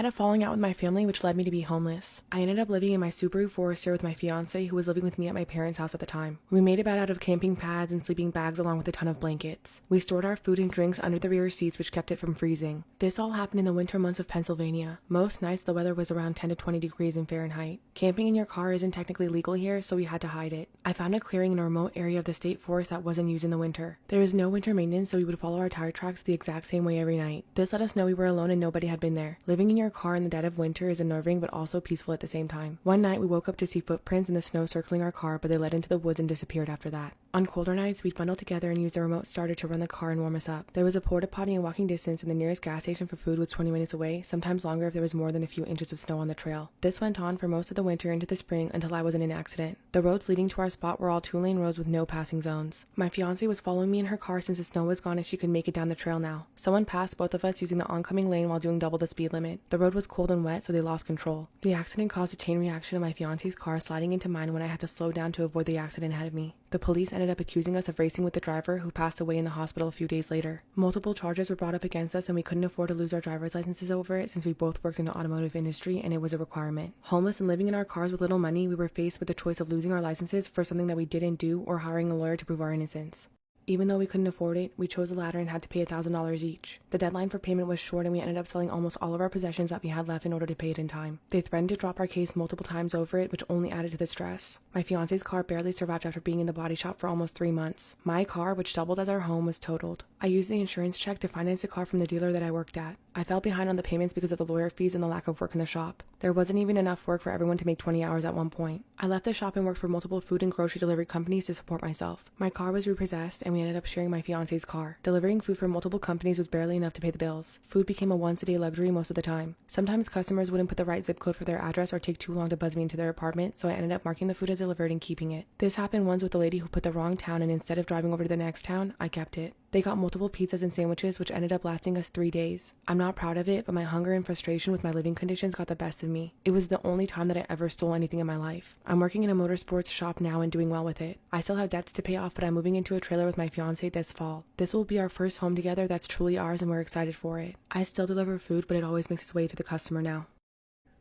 a falling out with my family, which led me to be homeless. I ended up living in my Subaru Forester with my fiance, who was living with me at my parents' house at the time. We made a bed out of camping pads and sleeping bags along with a ton of blankets. We stored our food and drinks under the rear seats, which kept it from freezing. This all happened in the winter months of Pennsylvania. Most nights the weather was around 10 to 20 degrees in Fahrenheit. Camping in your car isn't technically legal here, so we had to hide it. I found a clearing in a remote area of the state forest that wasn't used in the winter. There was no winter maintenance, so we would follow our tire tracks the exact same way every night. This let us know we were alone and nobody had been there. Living in your car in the dead of winter is unnerving but also peaceful at the same time. One night we woke up to see footprints in the snow circling our car, but they led into the woods and disappeared after that. On colder nights, we'd bundle together and use the remote starter to run the car and warm us up. There was a porta potty in walking distance, and the nearest gas station for food was 20 minutes away, sometimes longer if there was more than a few inches of snow on the trail. This went on for most of the winter into the spring until I was in an accident. The roads leading to our spot were all 2-lane roads with no passing zones. My fiance was following me in her car since the snow was gone and she could make it down the trail now. Someone passed both of us using the oncoming lane while doing double the speed limit. The road was cold and wet, so they lost control. The accident caused a chain reaction of my fiance's car sliding into mine when I had to slow down to avoid the accident ahead of me. The police ended up accusing us of racing with the driver, who passed away in the hospital a few days later. Multiple charges were brought up against us, and we couldn't afford to lose our driver's licenses over it since we both worked in the automotive industry and it was a requirement. Homeless and living in our cars with little money, we were faced with the choice of losing our licenses for something that we didn't do or hiring a lawyer to prove our innocence. Even though we couldn't afford it, we chose the latter and had to pay $1,000 each. The deadline for payment was short and we ended up selling almost all of our possessions that we had left in order to pay it in time. They threatened to drop our case multiple times over it, which only added to the stress. My fiance's car barely survived after being in the body shop for almost 3 months. My car, which doubled as our home, was totaled. I used the insurance check to finance the car from the dealer that I worked at. I fell behind on the payments because of the lawyer fees and the lack of work in the shop. There wasn't even enough work for everyone to make 20 hours at one point. I left the shop and worked for multiple food and grocery delivery companies to support myself. My car was repossessed and we ended up sharing my fiance's car. Delivering food for multiple companies was barely enough to pay the bills. Food became a once-a-day luxury most of the time. Sometimes customers wouldn't put the right zip code for their address or take too long to buzz me into their apartment, so I ended up marking the food as delivered and keeping it. This happened once with a lady who put the wrong town, and instead of driving over to the next town, I kept it. They got multiple pizzas and sandwiches, which ended up lasting us 3 days. I'm not proud of it, but my hunger and frustration with my living conditions got the best of me. It was the only time that I ever stole anything in my life. I'm working in a motorsports shop now and doing well with it. I still have debts to pay off, but I'm moving into a trailer with my fiance this fall. This will be our first home together that's truly ours, and we're excited for it. I still deliver food, but it always makes its way to the customer now.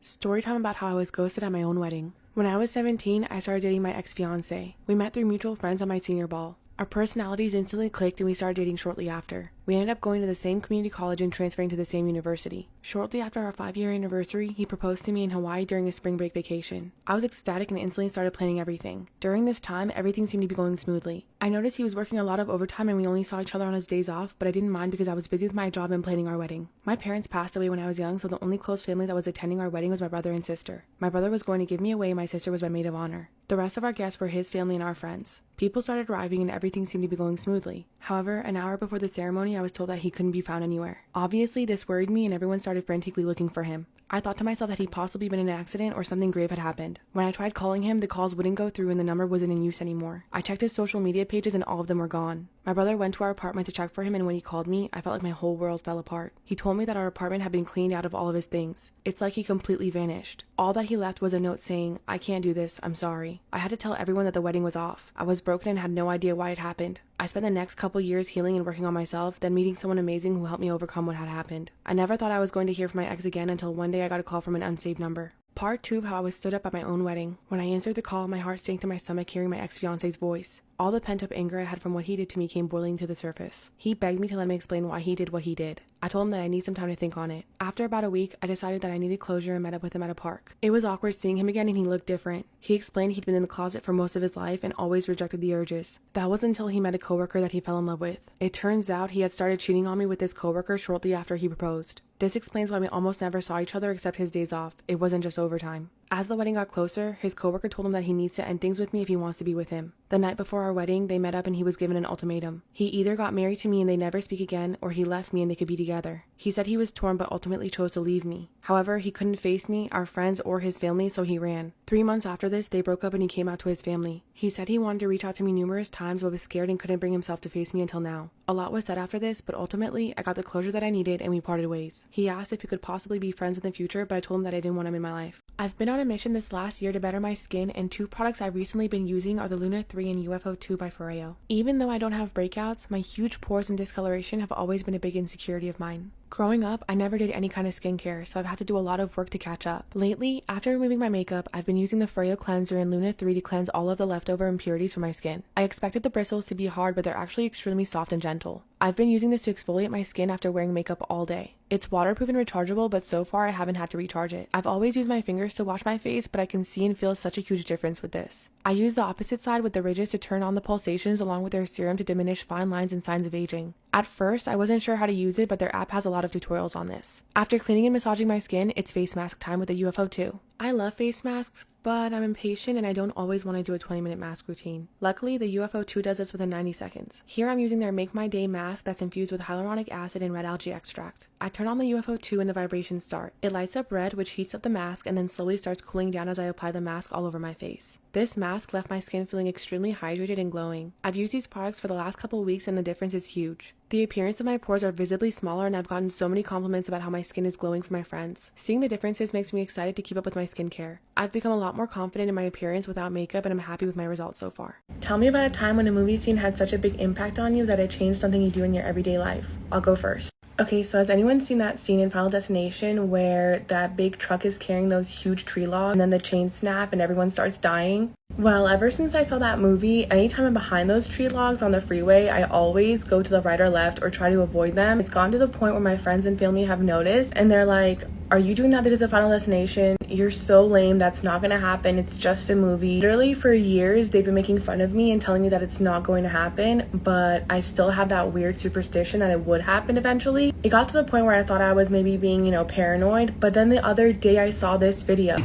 Story time about how I was ghosted at my own wedding. When I was 17, I started dating my ex-fiance. We met through mutual friends on my senior ball. Our personalities instantly clicked and we started dating shortly after. We ended up going to the same community college and transferring to the same university. Shortly after our 5-year anniversary, he proposed to me in Hawaii during a spring break vacation. I was ecstatic and instantly started planning everything. During this time, everything seemed to be going smoothly. I noticed he was working a lot of overtime and we only saw each other on his days off, but I didn't mind because I was busy with my job and planning our wedding. My parents passed away when I was young, so the only close family that was attending our wedding was my brother and sister. My brother was going to give me away, my sister was my maid of honor. The rest of our guests were his family and our friends. People started arriving and everything seemed to be going smoothly. However, an hour before the ceremony, I was told that he couldn't be found anywhere. Obviously, this worried me and everyone started frantically looking for him. I thought to myself that he'd possibly been in an accident or something grave had happened. When I tried calling him, the calls wouldn't go through and the number wasn't in use anymore. I checked his social media pages and all of them were gone. My brother went to our apartment to check for him, and when he called me, I felt like my whole world fell apart. He told me that our apartment had been cleaned out of all of his things. It's like he completely vanished. All that he left was a note saying, "I can't do this, I'm sorry." I had to tell everyone that the wedding was off. I was broken and had no idea why it happened. I spent the next couple years healing and working on myself, then meeting someone amazing who helped me overcome what had happened. I never thought I was going to hear from my ex again until one day I got a call from an unsaved number. Part 2 of how I was stood up at my own wedding. When I answered the call, my heart sank to my stomach hearing my ex-fiance's voice. All the pent-up anger I had from what he did to me came boiling to the surface. He begged me to let me explain why he did what he did. I told him that I need some time to think on it. After about a week, I decided that I needed closure and met up with him at a park. It was awkward seeing him again and he looked different. He explained he'd been in the closet for most of his life and always rejected the urges. That was until he met a coworker that he fell in love with. It turns out he had started cheating on me with this coworker shortly after he proposed. This explains why we almost never saw each other except his days off. It wasn't just overtime. As the wedding got closer, his coworker told him that he needs to end things with me if he wants to be with him. The night before our wedding, they met up and he was given an ultimatum. He either got married to me and they never speak again, or he left me and they could be together. He said he was torn but ultimately chose to leave me. However, he couldn't face me, our friends, or his family, so he ran. 3 months after this, they broke up and he came out to his family. He said he wanted to reach out to me numerous times but was scared and couldn't bring himself to face me until now. A lot was said after this, but ultimately, I got the closure that I needed and we parted ways. He asked if we could possibly be friends in the future, but I told him that I didn't want him in my life. I've been on a mission this last year to better my skin, and 2 products I've recently been using are the Luna 3 and UFO 2 by Foreo. Even though I don't have breakouts, my huge pores and discoloration have always been a big insecurity of mine. Growing up, I never did any kind of skincare, so I've had to do a lot of work to catch up. Lately, after removing my makeup, I've been using the Freyo cleanser and Luna 3 to cleanse all of the leftover impurities from my skin. I expected the bristles to be hard, but they're actually extremely soft and gentle. I've been using this to exfoliate my skin after wearing makeup all day. It's waterproof and rechargeable, but so far I haven't had to recharge it. I've always used my fingers to wash my face, but I can see and feel such a huge difference with this. I use the opposite side with the ridges to turn on the pulsations along with their serum to diminish fine lines and signs of aging. At first, I wasn't sure how to use it, but their app has a lot of tutorials on this. After cleaning and massaging my skin, it's face mask time with the UFO 2. I love face masks, but I'm impatient and I don't always want to do a 20-minute mask routine. Luckily, the UFO 2 does this within 90 seconds. Here I'm using their Make My Day mask that's infused with hyaluronic acid and red algae extract. I turn on the UFO 2 and the vibrations start. It lights up red, which heats up the mask and then slowly starts cooling down as I apply the mask all over my face. This mask left my skin feeling extremely hydrated and glowing. I've used these products for the last couple weeks and the difference is huge. The appearance of my pores are visibly smaller and I've gotten so many compliments about how my skin is glowing from my friends. Seeing the differences makes me excited to keep up with my skincare. I've become a lot more confident in my appearance without makeup and I'm happy with my results so far. Tell me about a time when a movie scene had such a big impact on you that it changed something you do in your everyday life. I'll go first. Okay, so has anyone seen that scene in Final Destination where that big truck is carrying those huge tree logs and then the chains snap and everyone starts dying? Well, ever since I saw that movie, anytime I'm behind those tree logs on the freeway, I always go to the right or left or try to avoid them. It's gone to the point where my friends and family have noticed and they're like, "Are you doing that because of Final Destination? You're so lame, that's not gonna happen, it's just a movie." Literally for years, they've been making fun of me and telling me that it's not going to happen, but I still have that weird superstition that it would happen eventually. It got to the point where I thought I was maybe being, paranoid, but then the other day I saw this video.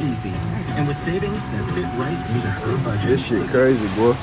Easy. And with savings that fit right into her budget. This shit crazy, boy.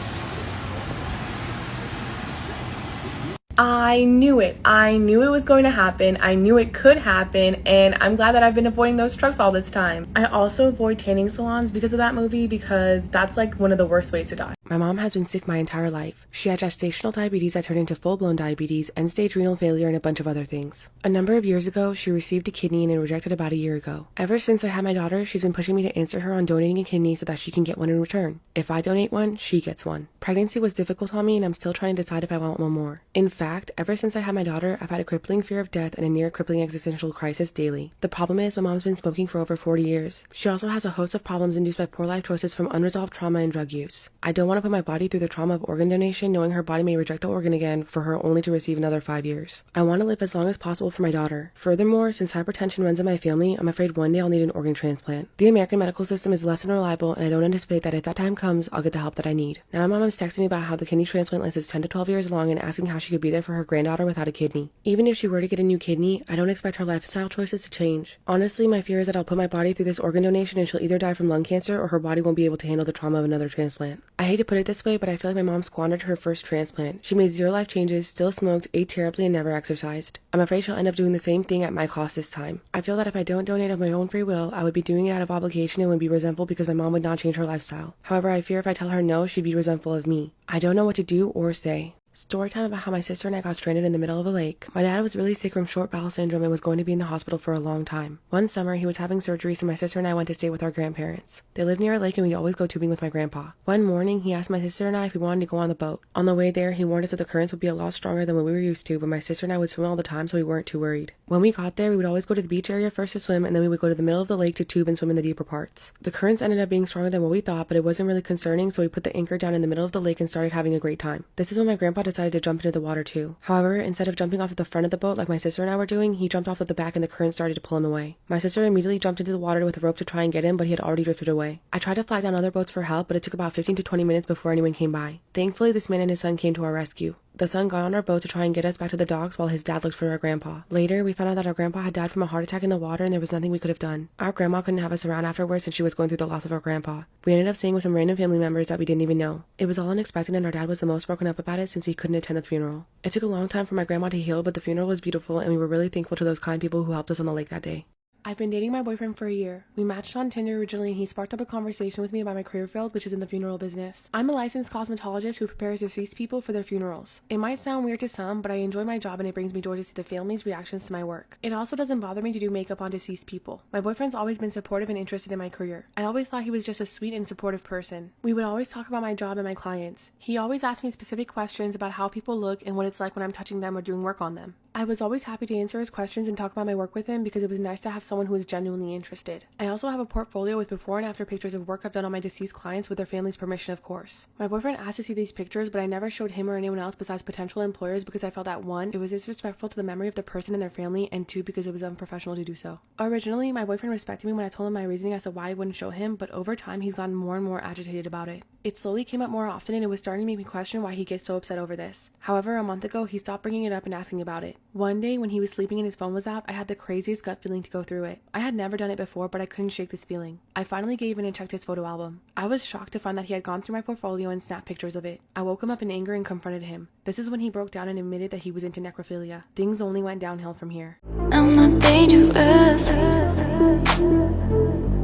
I knew it. I knew it was going to happen. I knew it could happen, and I'm glad that I've been avoiding those trucks all this time. I also avoid tanning salons because of that movie because that's like one of the worst ways to die. My mom has been sick my entire life. She had gestational diabetes that turned into full-blown diabetes, end-stage renal failure, and a bunch of other things. A number of years ago, she received a kidney and it rejected about a year ago. Ever since I had my daughter, she's been pushing me to answer her on donating a kidney so that she can get one in return. If I donate one, she gets one. Pregnancy was difficult on me and I'm still trying to decide if I want one more. In fact, ever since I had my daughter, I've had a crippling fear of death and a near crippling existential crisis daily. The problem is my mom's been smoking for over 40 years. She also has a host of problems induced by poor life choices from unresolved trauma and drug use. I don't want to put my body through the trauma of organ donation knowing her body may reject the organ again for her only to receive another 5 years. I want to live as long as possible for my daughter. Furthermore, since hypertension runs in my family, I'm afraid one day I'll need an organ transplant. The American medical system is less than reliable and I don't anticipate that if that time comes, I'll get the help that I need. Now my mom is texting me about how the kidney transplant list is 10 to 12 years long and asking how she could be there for her granddaughter without a kidney. Even if she were to get a new kidney, I don't expect her lifestyle choices to change. Honestly, my fear is that I'll put my body through this organ donation and she'll either die from lung cancer or her body won't be able to handle the trauma of another transplant. I hate to put it this way, but I feel like my mom squandered her first transplant. She made 0 life changes, still smoked, ate terribly, and never exercised. I'm afraid she'll end up doing the same thing at my cost this time. I feel that if I don't donate of my own free will, I would be doing it out of obligation and would be resentful because my mom would not change her lifestyle. However, I fear if I tell her no, she'd be resentful of me. I don't know what to do or say. Story time about how my sister and I got stranded in the middle of a lake. My dad was really sick from short bowel syndrome and was going to be in the hospital for a long time. One summer, he was having surgery, so my sister and I went to stay with our grandparents. They lived near a lake and we'd always go tubing with my grandpa. One morning, he asked my sister and I if we wanted to go on the boat. On the way there, he warned us that the currents would be a lot stronger than what we were used to, but my sister and I would swim all the time, so we weren't too worried. When we got there, we would always go to the beach area first to swim, and then we would go to the middle of the lake to tube and swim in the deeper parts. The currents ended up being stronger than what we thought, but it wasn't really concerning, so we put the anchor down in the middle of the lake and started having a great time. This is when my grandpa decided to jump into the water too. However, instead of jumping off at the front of the boat like my sister and I were doing, he jumped off at the back and the current started to pull him away. My sister immediately jumped into the water with a rope to try and get him, but he had already drifted away. I tried to flag down other boats for help, but it took about 15 to 20 minutes before anyone came by. Thankfully, this man and his son came to our rescue. The son got on our boat to try and get us back to the docks while his dad looked for our grandpa. Later, we found out that our grandpa had died from a heart attack in the water and there was nothing we could have done. Our grandma couldn't have us around afterwards since she was going through the loss of our grandpa. We ended up staying with some random family members that we didn't even know. It was all unexpected and our dad was the most broken up about it since he couldn't attend the funeral. It took a long time for my grandma to heal, but the funeral was beautiful and we were really thankful to those kind people who helped us on the lake that day. I've been dating my boyfriend for a year. We matched on Tinder originally and he sparked up a conversation with me about my career field, which is in the funeral business. I'm a licensed cosmetologist who prepares deceased people for their funerals. It might sound weird to some, but I enjoy my job and it brings me joy to see the family's reactions to my work. It also doesn't bother me to do makeup on deceased people. My boyfriend's always been supportive and interested in my career. I always thought he was just a sweet and supportive person. We would always talk about my job and my clients. He always asked me specific questions about how people look and what it's like when I'm touching them or doing work on them. I was always happy to answer his questions and talk about my work with him because it was nice to have someone who was genuinely interested. I also have a portfolio with before and after pictures of work I've done on my deceased clients with their family's permission, of course. My boyfriend asked to see these pictures, but I never showed him or anyone else besides potential employers because I felt that 1, it was disrespectful to the memory of the person and their family, and 2, because it was unprofessional to do so. Originally, my boyfriend respected me when I told him my reasoning as to why I wouldn't show him, but over time he's gotten more and more agitated about it. It slowly came up more often and it was starting to make me question why he gets so upset over this. However, a month ago he stopped bringing it up and asking about it. One day when he was sleeping and his phone was out, I had the craziest gut feeling to go through it. I had never done it before, but I couldn't shake this feeling. I finally gave in and checked his photo album. I was shocked to find that he had gone through my portfolio and snapped pictures of it. I woke him up in anger and confronted him. This is when he broke down and admitted that he was into necrophilia. Things only went downhill from here. I'm not dangerous,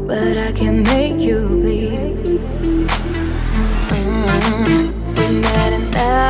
but I can make you bleed. We met in that